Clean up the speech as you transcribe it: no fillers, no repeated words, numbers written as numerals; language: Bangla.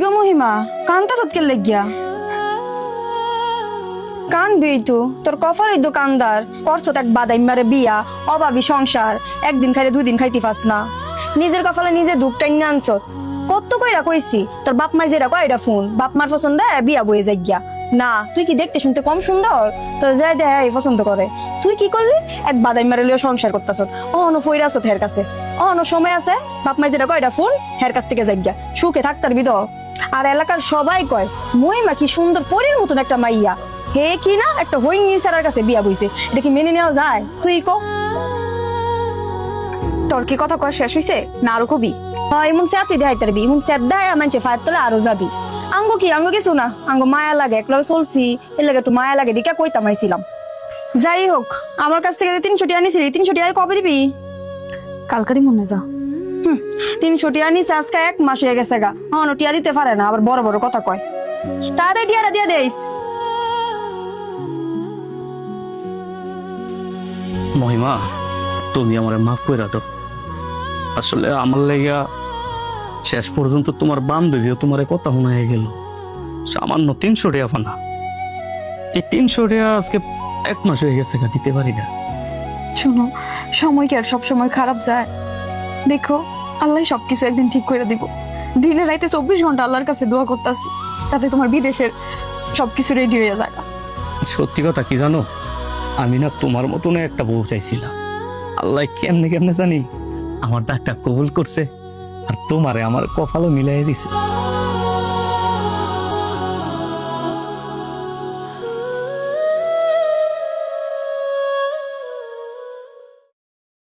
গো মহিমা, কানটা সৎকের লেগিয়া কানবি তো, তোর কপালই দোকানদার করছো এক বাদাইমারে বিয়া, অভাবী সংসার, একদিন খাইলে 2 দিন খাইতে পাস না। নিজের কপালে নিজে দুঃখ টাইনে আনছ। কত কইরা কইছি তোর বাপ মাই যেটা কয় এটা ফোন, বাপ মার পছন্দ বিয়া বয়ে যাই গিয়া। না, তুই কি দেখতে শুনতে কম সুন্দর? তোর যাই দেয় পছন্দ করে। তুই কি করলি? এক বাদাইমারে লিয়ে সংসার করতেছ, অনো ফইরাছ হের কাছে। অনো সময় আছে, বাপ মাই যেটা কয় এটা ফোন, হের কাছ থেকে যাই গিয়া সুখে থাকতার বিদ। আর এলাকার সবাই কয় মহিমা কি সুন্দর পরীর মতন একটা মাইয়া, হে কি না একটা হইং নির্সারার কাছে বিয়া বইছে। এটা কি মেনে নেওয়া যায়? তুই কো। তোর কি কথা কয় শেষ হইছে না আরো কবি? হয় এমন চেয়া তুই দেখাইতে পারবি, এমন চেপ দেয় মানছে 5 তলে আরো যাবি। আঙ্গ কি আঙ্গ কিছু না, আঙ্গ মায়া লাগে, একলগে চলছি এর লাগে একটু মায়া লাগে দিকে কইতাম আইছিলাম। যাই হোক, আমার কাছ থেকে 300 টাকা আনিছিলি, 300 টাকা কবে দিবি? কালকারি মনে যা। 300 টাকা আনিস আজকে 1 মাস হয়ে গেছে গা, টিয়া দিতে পারে না, আবার বড় বড় কথা কয়। তাড়াতাড়ি টিয়াটা দিয়ে দেইস। মহিমা, তুমি আমার মাফ করে দাও। আসলে আমার লেগা শেষ পর্যন্ত তোমার বান্ধবীও তোমার কথা শোনায় গেল। সামান্য 300 টাকা ফানা, এই 300 টাকা আজকে 1 মাস হয়ে গেছে দিতে পারি না। শোনো, সময় কি আর সব সময় খারাপ যায়? দেখো, আল্লাহ সবকিছু একদিন ঠিক করে দিব। দিনে রাইতে 24 ঘন্টা আল্লাহর কাছে দোয়া করতেছি, তাতে তোমার বিদেশের সবকিছু রেডি হয়ে যায়। সত্যি কথা কি জানো, আমি না তোমার মতন একটা বউ চাইছিলাম। আল্লাহ কেমনে কেমনে জানি আমার ডাকটা কবুল করছে, আর তোমারে আমার কপালও মিলাই দিছে।